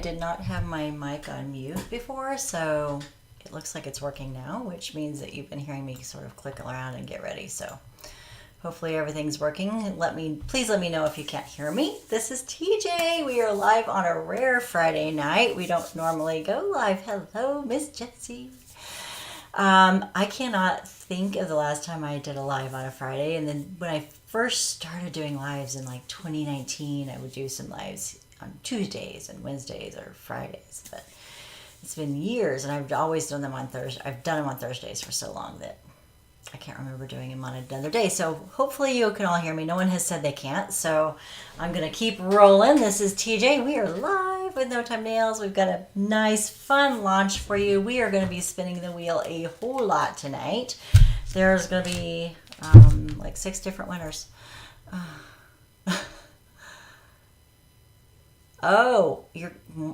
did not have my mic on mute before, so it looks like it's working now, which means that you've been hearing me sort of click around and get ready. So hopefully everything's working. Please let me know if you can't hear me. This is TJ. We are live on a rare Friday night. We don't normally go live. Hello, Miss Jessie. I cannot think of the last time I did a live on a Friday. And then when I first started doing lives in like 2019, I would do some lives on Tuesdays and Wednesdays or Fridays. But it's been years, and I've always done them on Thursday. I've done them on Thursdays for so long that I can't remember doing them on another day. So hopefully you can all hear me. No one has said they can't, so I'm going to keep rolling. This is TJ. We are live with No Time Nails. We've got a nice, fun launch for you. We are going to be spinning the wheel a whole lot tonight. There's going to be like 6 different winners.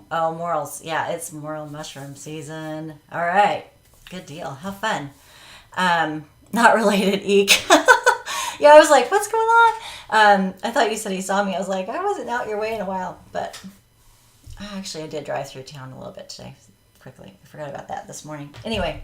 Morels. Yeah, it's morel mushroom season. All right. Good deal. How fun. Not related, eek. Yeah, I was like, what's going on? I thought you said he saw me. I was like, I wasn't out your way in a while. But actually, I did drive through town a little bit today, quickly. I forgot about that this morning. Anyway,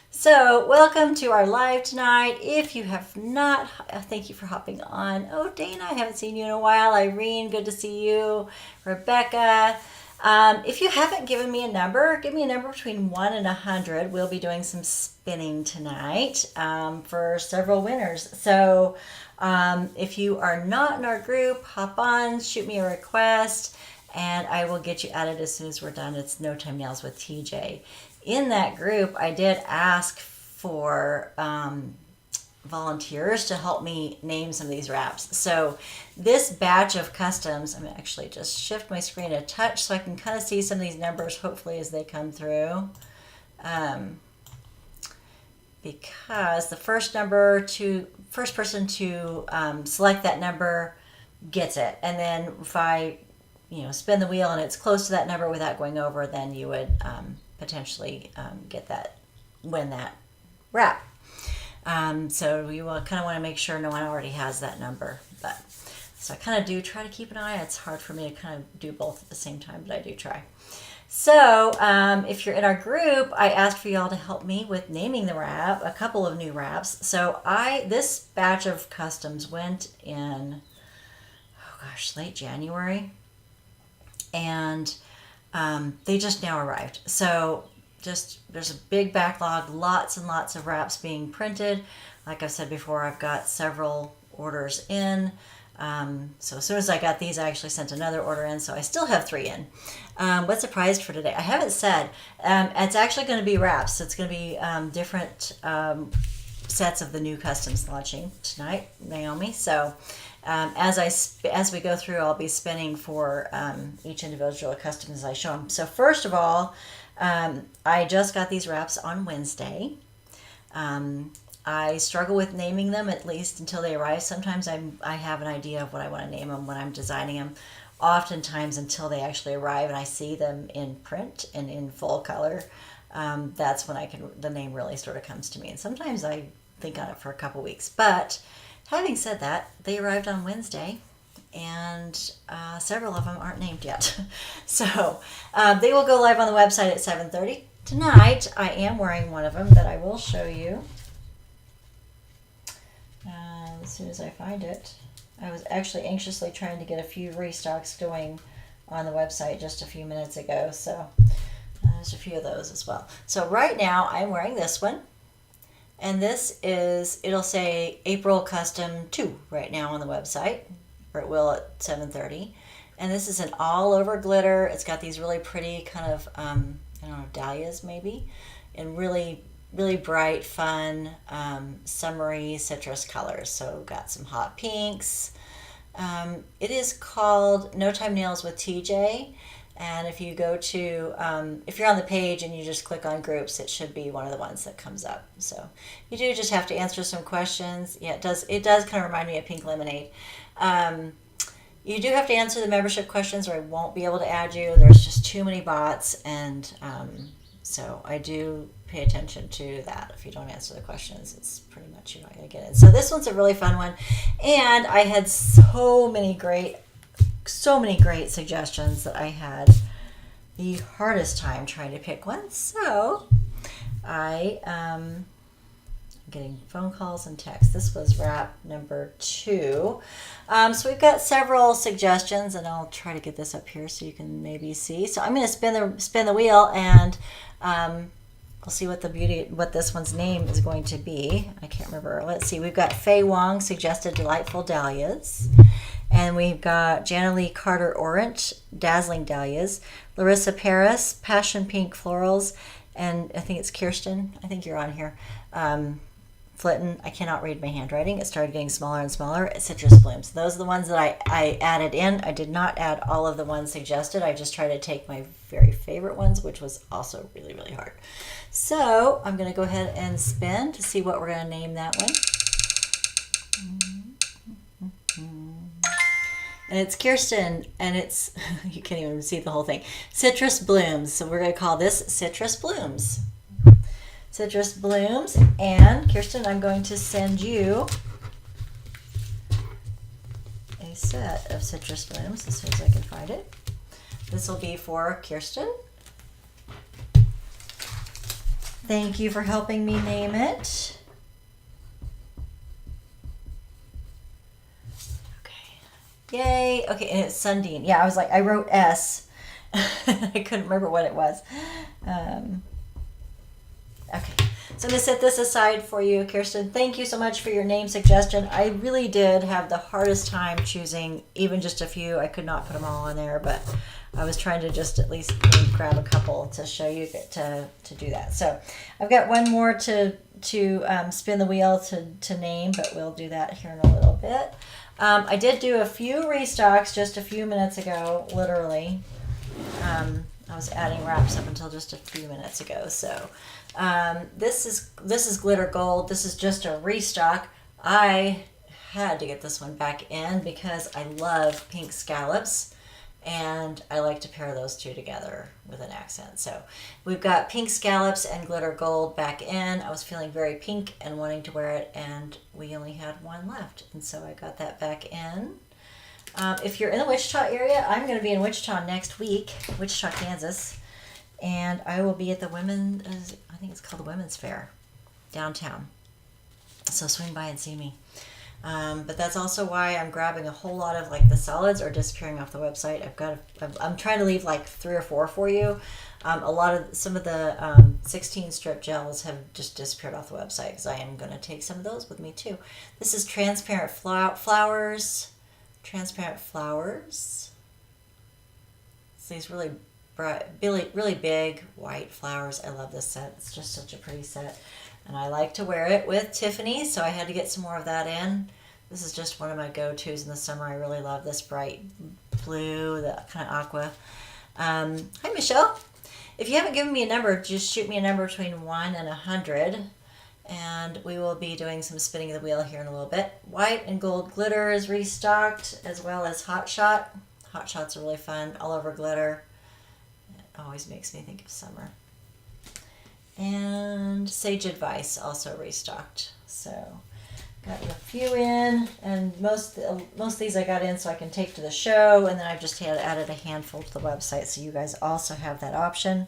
so welcome to our live tonight. If you have not, thank you for hopping on. Oh, Dana, I haven't seen you in a while. Irene, good to see you. Rebecca. If you haven't given me a number, give me a number between 1 and 100. We'll be doing some spinning tonight for several winners. So if you are not in our group, hop on, shoot me a request, and I will get you added as soon as we're done. It's No Time Nails with TJ. In that group, I did ask for volunteers to help me name some of these wraps. So this batch of customs, I'm going to actually just shift my screen a touch so I can kind of see some of these numbers hopefully as they come through. Because the first person to select that number gets it. And then if I spin the wheel and it's close to that number without going over, then you would potentially win that wrap. So you kind of want to make sure no one already has that number. So I kind of do try to keep an eye. It's hard for me to kind of do both at the same time, but I do try. So if you're in our group, I asked for y'all to help me with naming the wrap, a couple of new wraps. So this batch of customs went in, late January. And they just now arrived. So there's a big backlog, lots and lots of wraps being printed. Like I've said before, I've got several orders in. So as soon as I got these, I actually sent another order in. So I still have 3 in. What's surprised for today? I haven't said. It's actually going to be wraps. So it's going to be different sets of the new customs launching tonight, Naomi. So as we go through, I'll be spinning for each individual customs as I show them. So first of all, I just got these wraps on Wednesday. I struggle with naming them, at least until they arrive. Sometimes I have an idea of what I want to name them when I'm designing them. Oftentimes until they actually arrive and I see them in print and in full color, that's when the name really sort of comes to me. And sometimes I think on it for a couple weeks. But having said that, they arrived on Wednesday. And several of them aren't named yet. So they will go live on the website at 7:30. Tonight, I am wearing one of them that I will show you as soon as I find it. I was actually anxiously trying to get a few restocks going on the website just a few minutes ago. So there's a few of those as well. So right now, I'm wearing this one. And it'll say April Custom 2 right now on the website. Or it will at 7:30. And this is an all over glitter. It's got these really pretty kind of, dahlias maybe, and really, really bright, fun, summery citrus colors. So got some hot pinks. It is called No Time Nails with TJ. And if you go to, if you're on the page and you just click on groups, it should be one of the ones that comes up. So you do just have to answer some questions. Yeah, it does kind of remind me of Pink Lemonade. You do have to answer the membership questions or I won't be able to add you. There's just too many bots, and so I do pay attention to that. If you don't answer the questions, it's pretty much you're not going to get it. So this one's a really fun one, and I had so many great suggestions that I had the hardest time trying to pick one. So I getting phone calls and texts. This was wrap number 2. So we've got several suggestions, and I'll try to get this up here so you can maybe see. So I'm going to spin the wheel, and we'll see what this one's name is going to be. I can't remember. Let's see. We've got Faye Wong suggested Delightful Dahlias, and we've got Jana Lee Carter Orange Dazzling Dahlias, Larissa Paris Passion Pink Florals, and I think it's Kirsten. I think you're on here. Flitton, I cannot read my handwriting. It started getting smaller and smaller. Citrus Blooms. Those are the ones that I added in. I did not add all of the ones suggested. I just tried to take my very favorite ones, which was also really, really hard. So I'm going to go ahead and spin to see what we're going to name that one. And it's Kirsten, and it's, you can't even see the whole thing, Citrus Blooms. So we're going to call this Citrus Blooms. Citrus Blooms. And Kirsten, I'm going to send you a set of Citrus Blooms as soon as I can find it. This will be for Kirsten. Thank you for helping me name it. Okay. Yay. Okay, and it's Sundine. Yeah, I wrote S. I couldn't remember what it was. Okay, so I'm going to set this aside for you, Kirsten. Thank you so much for your name suggestion. I really did have the hardest time choosing even just a few. I could not put them all on there, but I was trying to just at least grab a couple to show you to do that. So I've got one more to spin the wheel to name, but we'll do that here in a little bit. I did do a few restocks just a few minutes ago, literally. I was adding wraps up until just a few minutes ago. So this is Glitter Gold. This is just a restock. I had to get this one back in because I love pink scallops, and I like to pair those two together with an accent. So we've got pink scallops and Glitter Gold back in. I was feeling very pink and wanting to wear it, and we only had one left, and so I got that back in. If you're in the Wichita area, I'm going to be in Wichita next week, Wichita, Kansas, and I will be at the I think it's called the Women's Fair, downtown. So swing by and see me. But that's also why I'm grabbing a whole lot of the solids are disappearing off the website. I'm trying to leave 3 or 4 for you. Some of the 16 strip gels have just disappeared off the website because I am going to take some of those with me too. This is transparent flowers. Transparent flowers. It's these really bright, really big white flowers. I love this set. It's just such a pretty set. And I like to wear it with Tiffany, so I had to get some more of that in. This is just one of my go-tos in the summer. I really love this bright blue, that kind of aqua. Hi, Michelle. If you haven't given me a number, just shoot me a number between 1 and 100. And we will be doing some spinning of the wheel here in a little bit. White and gold glitter is restocked, as well as Hot Shot. Hot Shots are really fun, all over glitter. It always makes me think of summer. And Sage Advice also restocked. So got a few in, and most of these I got in so I can take to the show, and then I've just added a handful to the website, so you guys also have that option.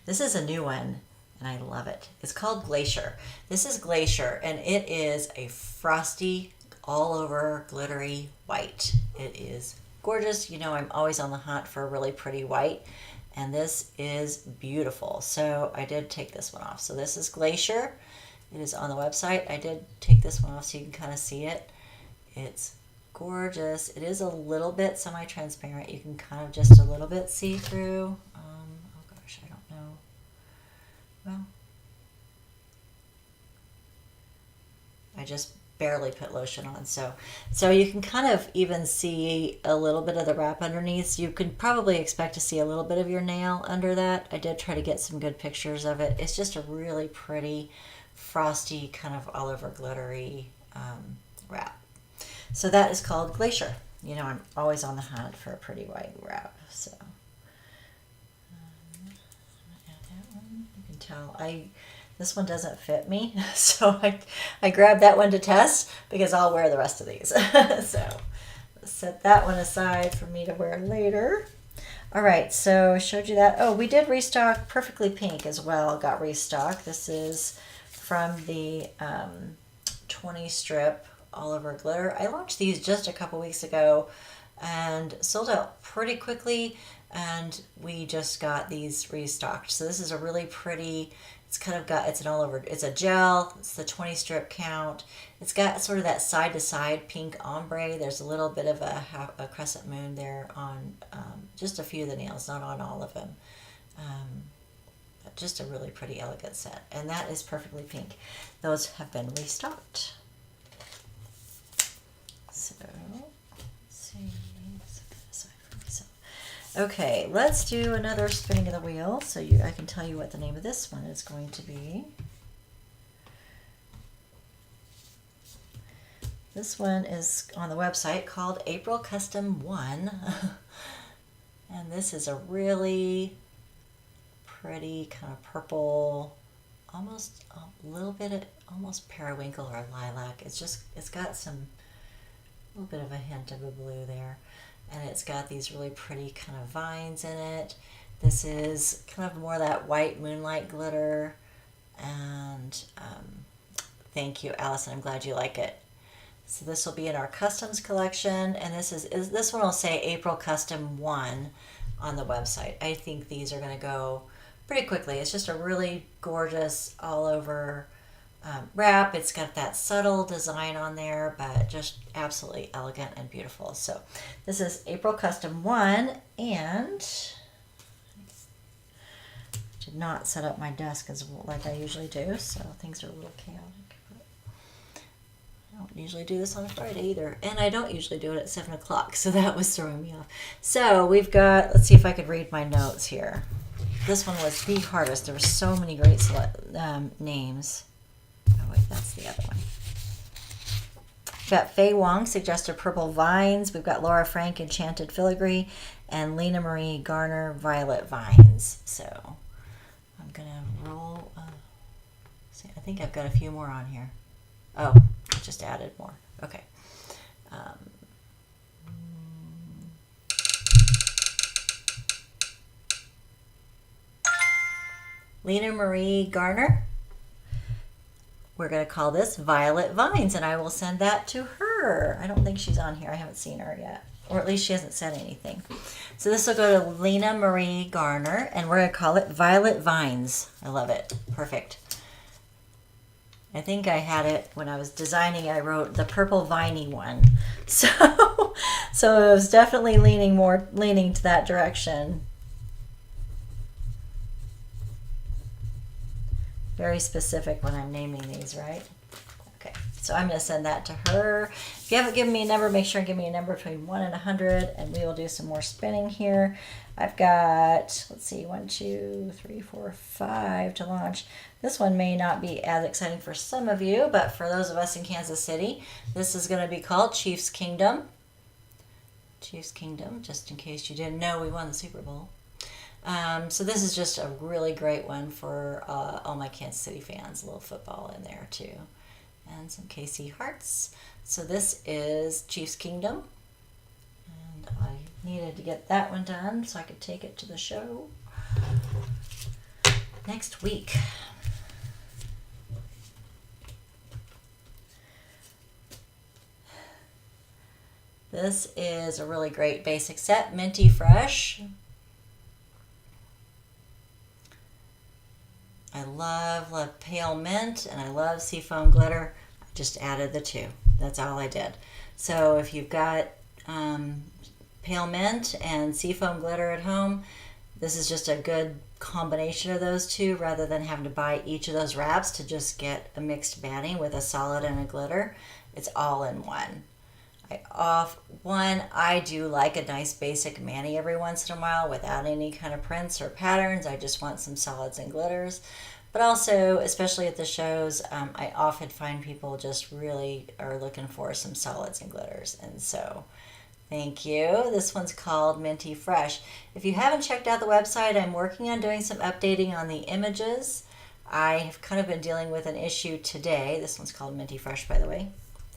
This is a new one, and I love it. It's called Glacier. This is Glacier, and it is a frosty, all over glittery white. It is gorgeous. You know, I'm always on the hunt for a really pretty white, and this is beautiful. So I did take this one off. So this is Glacier. It is on the website. I did take this one off so you can kind of see it. It's gorgeous. It is a little bit semi-transparent. You can kind of just a little bit see through. Oh gosh, I don't know. Well, I just barely put lotion on, so you can kind of even see a little bit of the wrap underneath. So you can probably expect to see a little bit of your nail under that. I did try to get some good pictures of it. It's just a really pretty frosty, kind of all over glittery wrap. So that is called Glacier. You know, I'm always on the hunt for a pretty white wrap. So I'm gonna add that one. You can tell this one doesn't fit me, so I grabbed that one to test because I'll wear the rest of these. So set that one aside for me to wear later. All right, so I showed you that. Oh, we did restock Perfectly Pink as well. Got restocked. This is from the 20 strip all over glitter. I launched these just a couple weeks ago and sold out pretty quickly, and we just got these restocked. So this is a really pretty, it's kind of got, it's an all over, it's a gel, it's the 20 strip count. It's got sort of that side to side pink ombre. There's a little bit of a crescent moon there on just a few of the nails, not on all of them. But just a really pretty elegant set. And that is Perfectly Pink. Those have been restocked. So, let's see. Okay, let's do another spinning of the wheel so I can tell you what the name of this one is going to be. This one is on the website called April Custom 1. And this is a really pretty kind of purple, almost a little bit of almost periwinkle or lilac. It's got a little bit of a hint of a blue there. And it's got these really pretty kind of vines in it. This is kind of more that white moonlight glitter. And thank you, Allison. I'm glad you like it. So this will be in our customs collection, and this one will say April Custom 1 on the website. I think these are going to go pretty quickly. It's just a really gorgeous all over wrap. It's got that subtle design on there, but just absolutely elegant and beautiful. So this is April Custom 1, and I did not set up my desk like I usually do, so things are a little chaotic. I don't usually do this on a Friday either, and I don't usually do it at 7 o'clock, so that was throwing me off. So we've got, let's see if I could read my notes here. This one was the hardest. There were so many great names. Oh wait, that's the other one. We've got Faye Wong, Suggested Purple Vines. We've got Laura Frank, Enchanted Filigree, and Lena Marie Garner, Violet Vines. So I'm going to roll. See, I think I've got a few more on here. Oh, I just added more. Okay. Lena Marie Garner. We're going to call this Violet Vines, and I will send that to her. I don't think she's on here. I haven't seen her yet, or at least she hasn't said anything. So this will go to Lena Marie Garner, and we're going to call it Violet Vines. I love it. Perfect. I think I had it when I was designing. I wrote the purple viney one, so it was definitely leaning to that direction. Very specific when I'm naming these, right? Okay, so I'm going to send that to her. If you haven't given me a number, make sure and give me a number between 1 and 100, and we will do some more spinning here. I've got, let's see, 1, 2, 3, 4, 5 to launch. This one may not be as exciting for some of you, but for those of us in Kansas City, this is going to be called Chiefs Kingdom. Chiefs Kingdom, just in case you didn't know, we won the Super Bowl. So this is just a really great one for all my Kansas City fans. A little football in there too. And some KC hearts. So this is Chiefs Kingdom. And I needed to get that one done so I could take it to the show next week. This is a really great basic set, Minty Fresh. I love pale mint, and I love seafoam glitter. I just added the two. That's all I did. So if you've got pale mint and seafoam glitter at home, this is just a good combination of those two rather than having to buy each of those wraps to just get a mixed batting with a solid and a glitter. It's all in one. I do like a nice basic mani every once in a while without any kind of prints or patterns. I just want some solids and glitters. But also, especially at the shows, I often find people just really are looking for some solids and glitters. And so, thank you. This one's called Minty Fresh. If you haven't checked out the website, I'm working on doing some updating on the images. I have kind of been dealing with an issue today. This one's called Minty Fresh, by the way.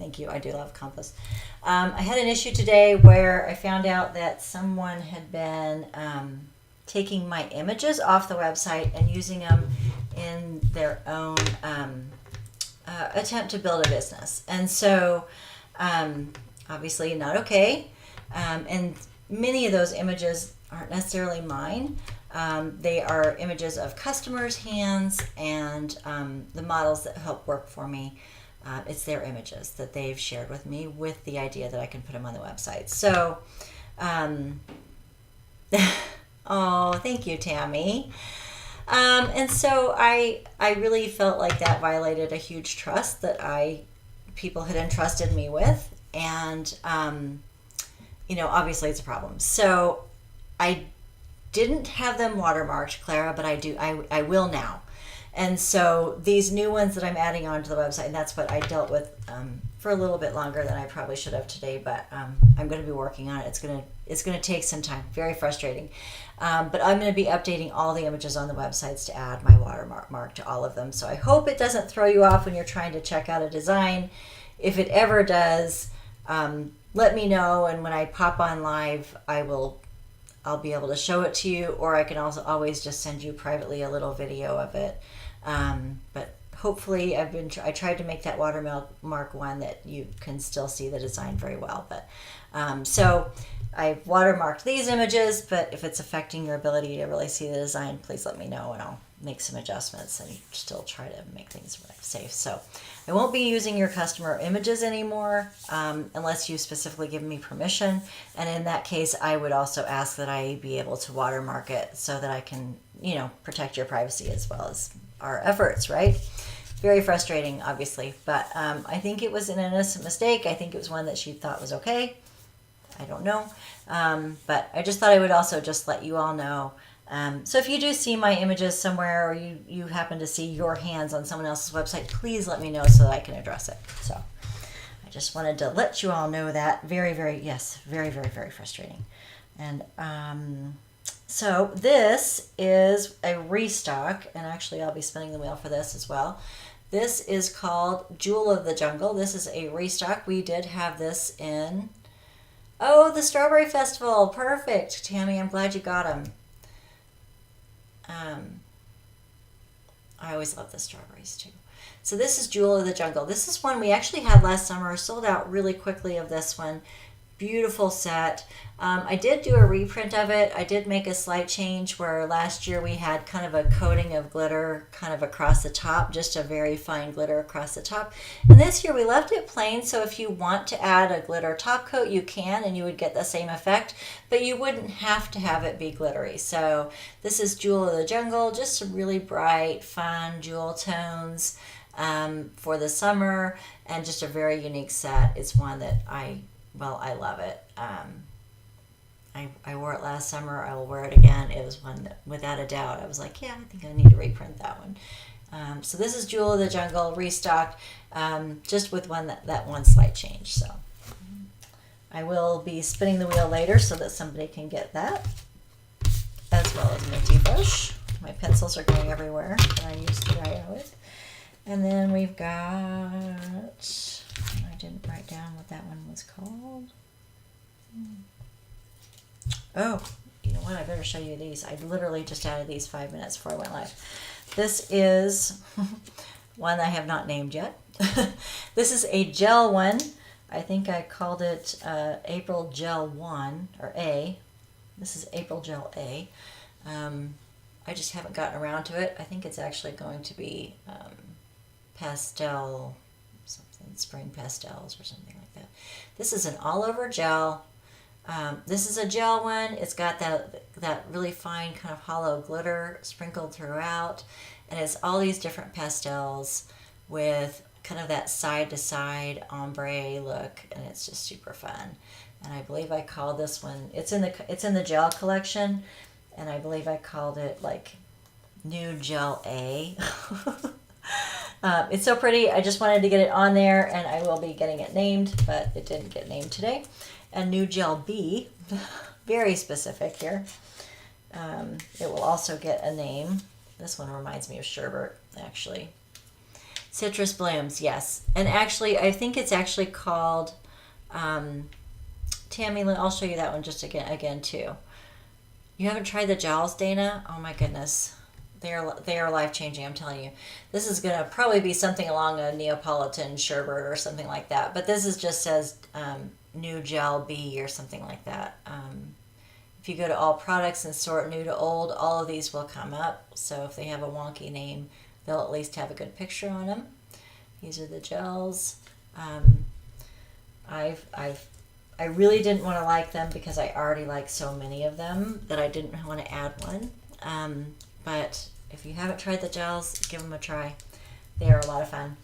Thank you. I do love compost. I had an issue today where I found out that someone had been taking my images off the website and using them in their own attempt to build a business. And so, obviously, not okay. And many of those images aren't necessarily mine. They are images of customers' hands and the models that help work for me. It's their images that they've shared with me with the idea that I can put them on the website. So, oh, thank you, Tammy. And so I really felt like that violated a huge trust that people had entrusted me with. And, obviously it's a problem. So I didn't have them watermarked, Clara, but I will now. And so these new ones that I'm adding onto the website, and that's what I dealt with for a little bit longer than I probably should have today, but I'm going to be working on it. It's going to take some time. Very frustrating. But I'm going to be updating all the images on the websites to add my watermark to all of them. So I hope it doesn't throw you off when you're trying to check out a design. If it ever does, let me know, and when I pop on live, I'll be able to show it to you, or I can also always just send you privately a little video of it. But hopefully I tried to make that watermark one that you can still see the design very well. But so I've watermarked these images, but if it's affecting your ability to really see the design, please let me know and I'll make some adjustments and still try to make things safe. So I won't be using your customer images anymore unless you specifically give me permission. And in that case, I would also ask that I be able to watermark it so that I can, protect your privacy as well as our efforts, right? Very frustrating, obviously, but I think it was an innocent mistake. I think it was one that she thought was okay. I don't know. But I just thought I would also just let you all know. So if you do see my images somewhere, or you happen to see your hands on someone else's website, please let me know so that I can address it. So I just wanted to let you all know that. Very, very, very, very frustrating. And so this is a restock, and actually I'll be spinning the wheel for this as well. This is called Jewel of the Jungle. This is a restock. We did have this in, the Strawberry Festival. Perfect. Tammy, I'm glad you got them. I always love the strawberries too. So this is Jewel of the Jungle. This is one we actually had last summer. Sold out really quickly of this one. Beautiful set. I did do a reprint of it. I did make a slight change where last year we had kind of a coating of glitter kind of across the top, just a very fine glitter across the top. And this year we left it plain, so if you want to add a glitter top coat, you can, and you would get the same effect, but you wouldn't have to have it be glittery. So this is Jewel of the Jungle, just some really bright, fun jewel tones for the summer, and just a very unique set. It's one that I love it. I wore it last summer. I will wear it again. It was one that, without a doubt, I was like, yeah, I think I need to reprint that one. So this is Jewel of the Jungle restocked, just with that one slight change. So I will be spinning the wheel later so that somebody can get that, as well as Minty Bush. My pencils are going everywhere that I used to write with. And then we've got, I didn't write down what that one was called. Oh, you know what? I better show you these. I literally just added these 5 minutes before I went live. This is one I have not named yet. This is a gel one. I think I called it April Gel 1, or A. This is April Gel A. I just haven't gotten around to it. I think it's actually going to be pastel, something, spring pastels or something like that. This is an all-over gel. This is a gel one. It's got that really fine kind of hollow glitter sprinkled throughout, and it's all these different pastels with kind of that side-to-side ombre look, and it's just super fun. And I believe I called this one, it's in the gel collection, and I believe I called it like New Gel A. It's so pretty. I just wanted to get it on there, and I will be getting it named, but it didn't get named today. And New Gel B, very specific here. It will also get a name. This one reminds me of sherbet, actually. Citrus Blooms, yes. And actually, I think it's actually called, Tammy, I'll show you that one just again too. You haven't tried the gels, Dana? Oh my goodness. They are life changing, I'm telling you. This is going to probably be something along a Neapolitan sherbet or something like that. But this is just says new gel B or something like that. If you go to all products and sort new to old, all of these will come up. So if they have a wonky name, they'll at least have a good picture on them. These are the gels. I really didn't want to like them because I already like so many of them that I didn't want to add one. But if you haven't tried the gels, give them a try. They are a lot of fun,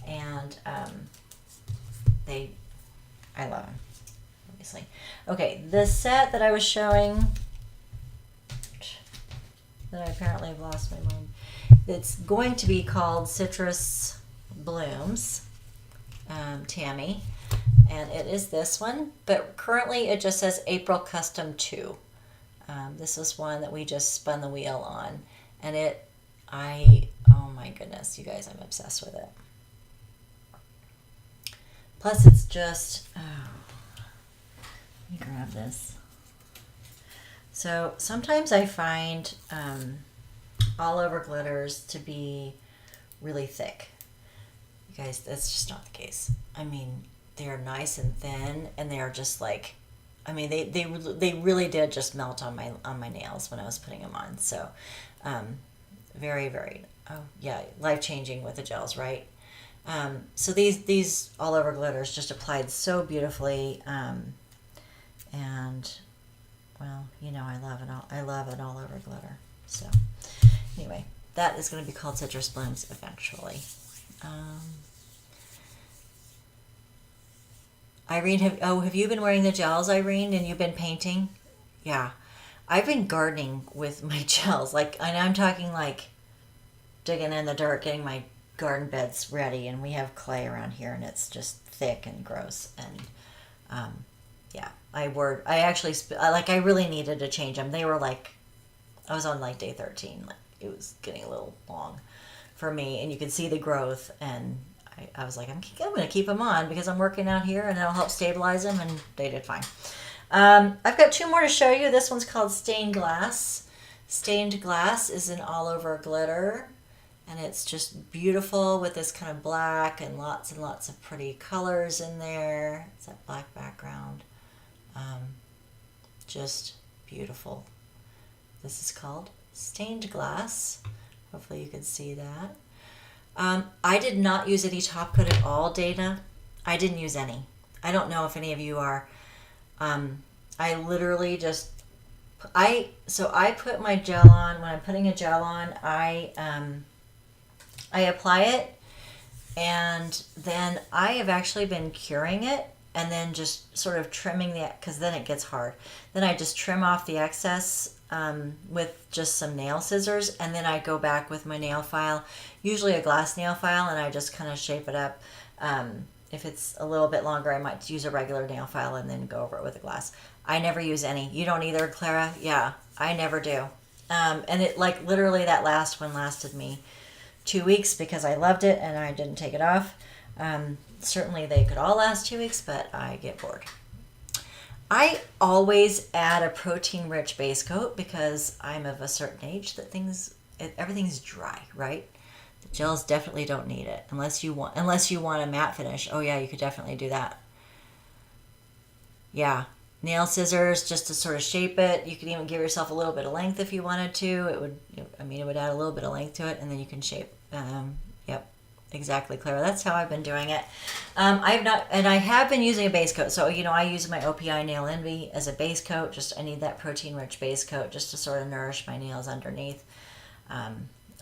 and I love them. Obviously, okay. The set that I was showing, that I apparently have lost my mind. It's going to be called Citrus Blooms, Tammy, and it is this one. But currently, it just says April Custom 2. This is one that we just spun the wheel on, and oh my goodness, you guys, I'm obsessed with it. Plus, it's just, let me grab this. So sometimes I find all over glitters to be really thick. You guys, that's just not the case. I mean, they're nice and thin, and they are just like, I mean, they really did just melt on my nails when I was putting them on. So, very, very, oh yeah, life changing with the gels, right? So these all over glitters just applied so beautifully, and well, you know, I love an all over glitter. So anyway, that is going to be called Citrus Blooms eventually. Irene, have you been wearing the gels, Irene, and you've been painting? Yeah. I've been gardening with my gels. And I'm talking like digging in the dirt, getting my garden beds ready, and we have clay around here, and it's just thick and gross. And yeah, I really needed to change them. They were like, I was on like day 13. Like it was getting a little long for me, and you could see the growth, and I was like, I'm going to keep them on because I'm working out here and it'll help stabilize them, and they did fine. I've got 2 more to show you. This one's called Stained Glass. Stained Glass is an all over glitter, and it's just beautiful with this kind of black and lots of pretty colors in there. It's that black background. Just beautiful. This is called Stained Glass. Hopefully you can see that. I did not use any top coat at all, Dana. I didn't use any. I don't know if any of you are. I literally just, I put my gel on. When I'm putting a gel on, I apply it, and then I have actually been curing it, and then just sort of trimming because then it gets hard. Then I just trim off the excess with just some nail scissors, and then I go back with my nail file, usually a glass nail file, and I just kind of shape it up. If it's a little bit longer, I might use a regular nail file and then go over it with a glass. I never use any. You don't either, Clara? Yeah, I never do. And it literally that last one lasted me 2 weeks because I loved it and I didn't take it off. Certainly they could all last 2 weeks, but I get bored. I always add a protein-rich base coat because I'm of a certain age that everything's dry, right? The gels definitely don't need it unless you want a matte finish. Oh yeah, you could definitely do that. Yeah, nail scissors just to sort of shape it. You could even give yourself a little bit of length if you wanted to. It would add a little bit of length to it, and then you can shape. Yep. Exactly, Clara. That's how I've been doing it. I have been using a base coat. So, I use my OPI Nail Envy as a base coat. I need that protein-rich base coat just to sort of nourish my nails underneath.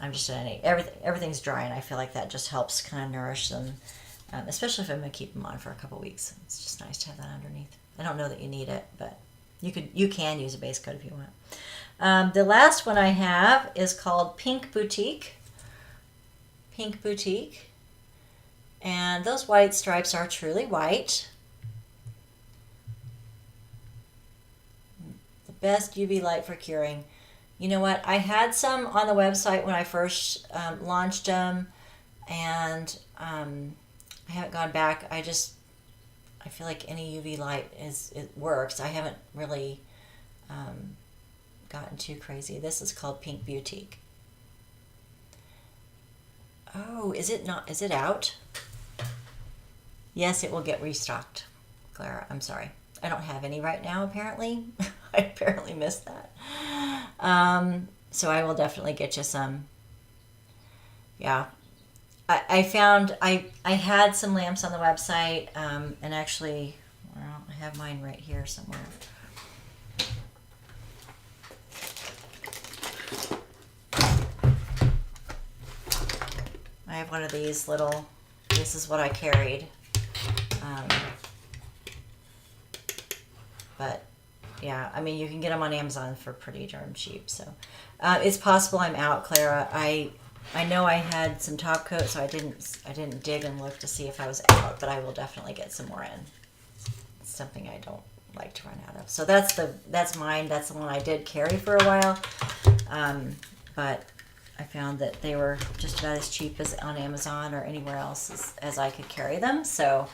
I'm just everything's dry, and I feel like that just helps kind of nourish them, especially if I'm going to keep them on for a couple weeks. It's just nice to have that underneath. I don't know that you need it, but you can use a base coat if you want. The last one I have is called Pink Boutique. Pink Boutique, and those white stripes are truly white. The best UV light for curing. You know what? I had some on the website when I first launched them, and I haven't gone back. I feel like any UV light it works. I haven't really gotten too crazy. This is called Pink Boutique. Oh, is it not? Is it out? Yes, it will get restocked. Clara, I'm sorry. I don't have any right now, apparently. I apparently missed that. So I will definitely get you some. Yeah. I found I had some lamps on the website, and actually, well, I have mine right here somewhere. I have one of these little, this is what I carried. But yeah, I mean, you can get them on Amazon for pretty darn cheap. So it's possible I'm out, Clara. I know I had some top coat, so I didn't dig and look to see if I was out, but I will definitely get some more in. It's something I don't like to run out of. So that's mine. That's the one I did carry for a while, but I found that they were just about as cheap as on Amazon or anywhere else as I could carry them. So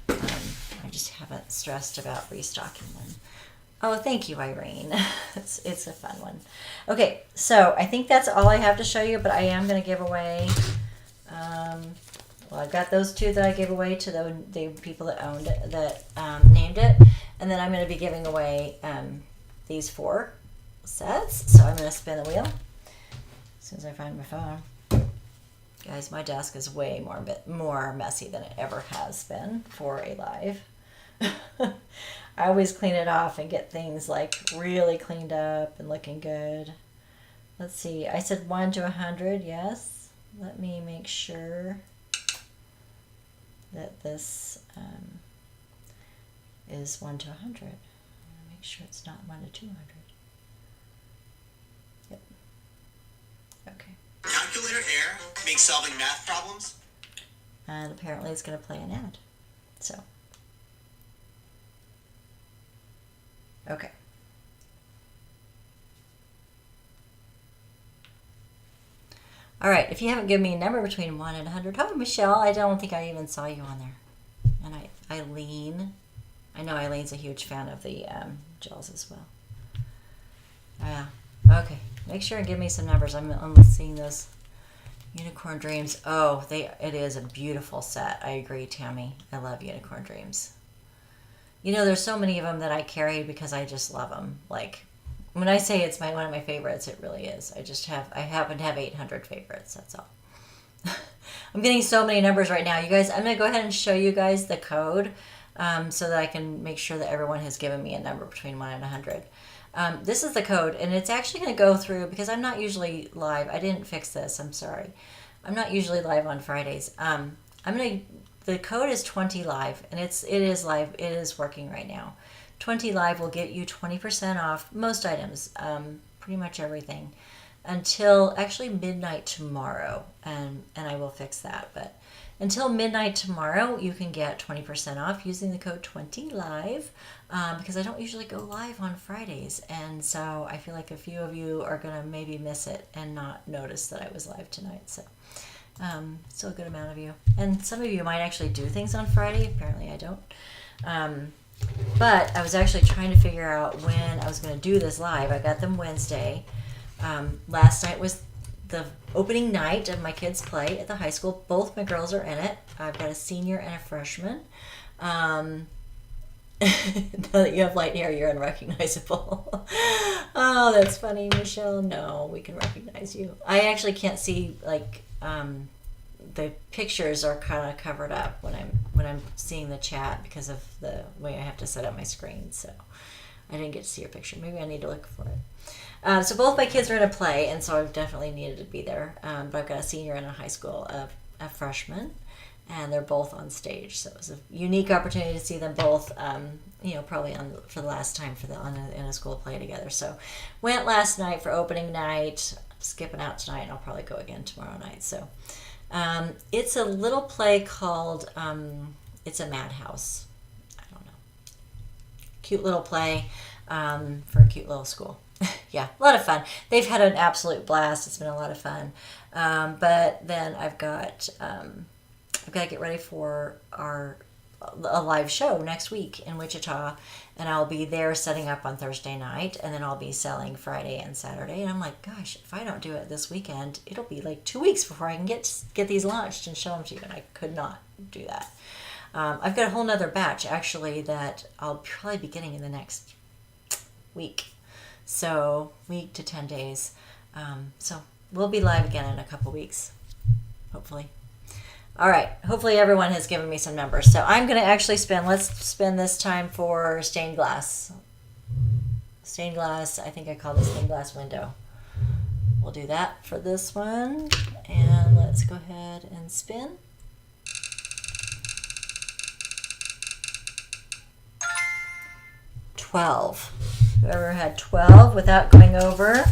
I just haven't stressed about restocking them. Oh, thank you, Irene. It's a fun one. Okay, so I think that's all I have to show you, but I am going to give away, well, I've got those two that I gave away to the people that owned it, that named it, and then I'm going to be giving away these 4 sets. So I'm going to spin the wheel as soon as I find my phone. Guys, my desk is way more messy than it ever has been for a live. I always clean it off and get things like really cleaned up and looking good. Let's see. I said 1 to 100. Yes. Let me make sure that this is 1 to 100. Make sure it's not 1 to 200. Yep. Okay. Calculator error makes solving math problems. And apparently it's going to play an ad. So. Okay. All right. If you haven't given me a number between 1 and 100, oh, Michelle, I don't think I even saw you on there. And Eileen, I know Eileen's a huge fan of the gels as well. Yeah. Okay. Make sure and give me some numbers. I'm seeing those Unicorn Dreams. Oh, it is a beautiful set. I agree, Tammy. I love Unicorn Dreams. You know, there's so many of them that I carry because I just love them. Like, when I say it's one of my favorites, it really is. I happen to have 800 favorites. That's all. I'm getting so many numbers right now. You guys, I'm going to go ahead and show you guys the code so that I can make sure that everyone has given me a number between 1 and 100. This is the code, and it's actually going to go through because I'm not usually live. I didn't fix this. I'm sorry. I'm not usually live on Fridays. The code is 20 live, and it is live. It is working right now. 20 live will get you 20% off most items, pretty much everything, until actually midnight tomorrow, and I will fix that. But until midnight tomorrow, you can get 20% off using the code 20live, because I don't usually go live on Fridays, and so I feel like a few of you are going to maybe miss it and not notice that I was live tonight. So still a good amount of you, and some of you might actually do things on Friday. Apparently I don't, but I was actually trying to figure out when I was going to do this live. I got them Wednesday. Last night was the opening night of my kids' play at the high school. Both my girls are in it. I've got a senior and a freshman. Now that you have light hair, you're unrecognizable. Oh, that's funny, Michelle. No, we can recognize you. I actually can't see, like, the pictures are kind of covered up when I'm seeing the chat because of the way I have to set up my screen. So I didn't get to see your picture. Maybe I need to look for it. So both my kids are in a play, and so I've definitely needed to be there. But I've got a senior and a high school, a freshman, and they're both on stage. So it was a unique opportunity to see them both, probably for the last time in a school play together. So went last night for opening night, skipping out tonight, and I'll probably go again tomorrow night. So it's a little play called It's a Madhouse. I don't know. Cute little play for a cute little school. Yeah, a lot of fun. They've had an absolute blast. It's been a lot of fun. But then I've got to get ready for a live show next week in Wichita, and I'll be there setting up on Thursday night, and then I'll be selling Friday and Saturday. And I'm like, gosh, if I don't do it this weekend, it'll be like 2 weeks before I can get these launched and show them to you. And I could not do that. I've got a whole nother batch actually that I'll probably be getting in the next week. So week to 10 days. So we'll be live again in a couple weeks, hopefully. All right. Hopefully everyone has given me some numbers. So I'm going to actually let's spend this time for stained glass. Stained glass, I think I call this stained glass window. We'll do that for this one. And let's go ahead and spin. $12. Whoever had 12 without going over.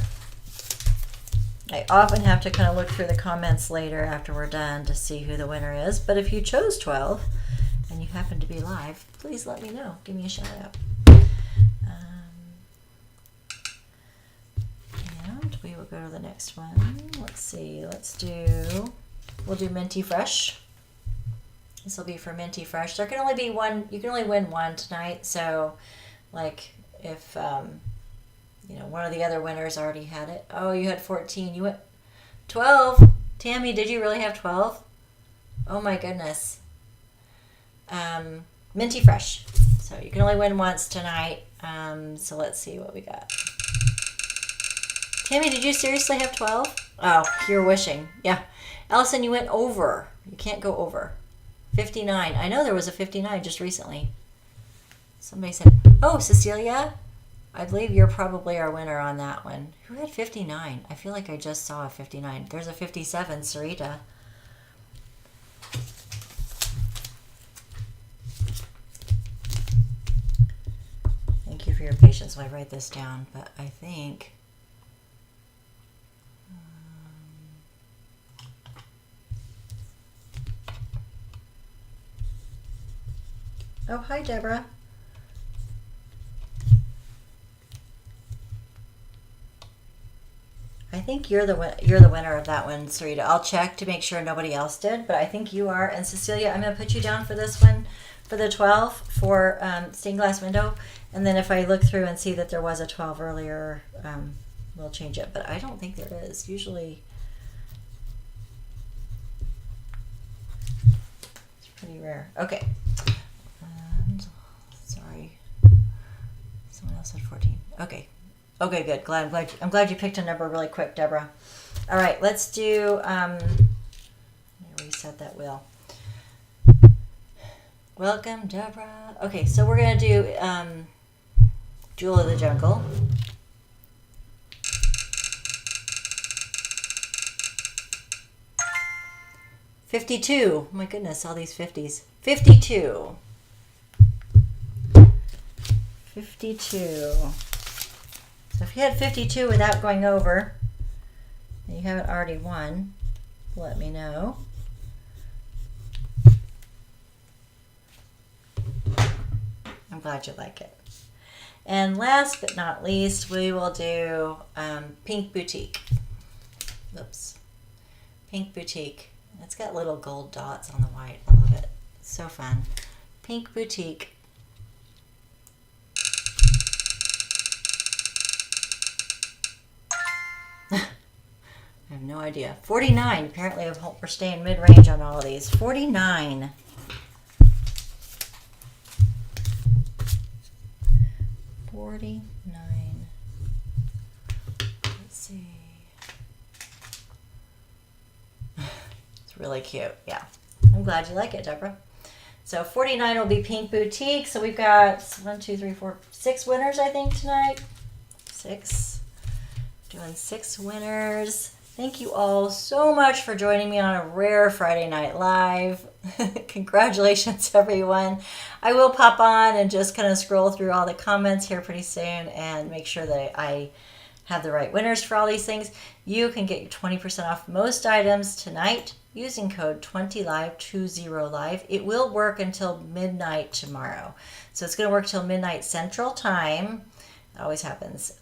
I often have to kind of look through the comments later after we're done to see who the winner is. But if you chose 12 and you happen to be live, please let me know. Give me a shout out. And we will go to the next one. Let's see. We'll do Minty Fresh. This will be for Minty Fresh. There can only be one. You can only win one tonight. So, like, if one of the other winners already had it. Oh, you had 14. You went 12. Tammy, did you really have 12? Oh my goodness. Minty Fresh. So you can only win once tonight. So let's see what we got. Tammy, did you seriously have 12? Oh, you're wishing. Yeah. Allison, you went over. You can't go over. 59. I know there was a 59 just recently. Somebody said, oh, Cecilia, I believe you're probably our winner on that one. Who had 59? I feel like I just saw a 59. There's a 57, Sarita. Thank you for your patience while I write this down, but I think... Oh, hi, Deborah. I think you're the winner of that one, Sarita. I'll check to make sure nobody else did, but I think you are. And Cecilia, I'm going to put you down for this one, for the 12 for stained glass window. And then if I look through and see that there was a 12 earlier, we'll change it. But I don't think there is. Usually, it's pretty rare. Okay. Sorry, someone else had 14. Okay. Okay, good. I'm glad you picked a number really quick, Deborah. All right, let's do. Let me reset that wheel. Welcome, Deborah. Okay, so we're gonna do Jewel of the Jungle. $52. Oh my goodness, all these 50s. 52. 52. So if you had 52 without going over, and you haven't already won, let me know. I'm glad you like it. And last but not least, we will do Pink Boutique. Oops. Pink Boutique. It's got little gold dots on the white. I love it. It's so fun. Pink Boutique. I have no idea. 49. Apparently we're staying mid-range on all of these. 49. $49. Let's see. It's really cute. Yeah. I'm glad you like it, Deborah. So 49 will be Pink Boutique. So we've got 6 winners, I think, tonight. 6. Doing 6 winners. Thank you all so much for joining me on a rare Friday Night Live. Congratulations, everyone. I will pop on and just kind of scroll through all the comments here pretty soon and make sure that I have the right winners for all these things. You can get your 20% off most items tonight using code 20live, 20live. It will work until midnight tomorrow. So it's going to work till midnight Central Time. Always happens.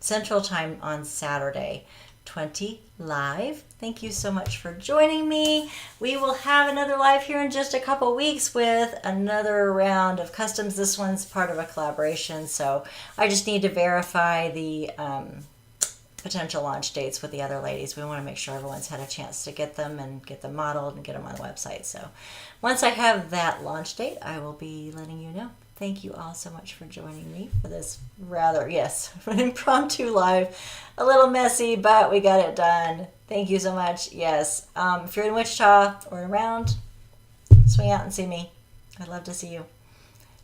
Central Time on Saturday, 20 live. Thank you so much for joining me. We will have another live here in just a couple weeks with another round of customs. This one's part of a collaboration, so I just need to verify the potential launch dates with the other ladies. We want to make sure everyone's had a chance to get them and get them modeled and get them on the website. So once I have that launch date, I will be letting you know. Thank you all so much for joining me for this rather, yes, impromptu live. A little messy, but we got it done. Thank you so much. Yes. If you're in Wichita or around, swing out and see me. I'd love to see you.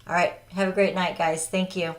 All right. Have a great night, guys. Thank you.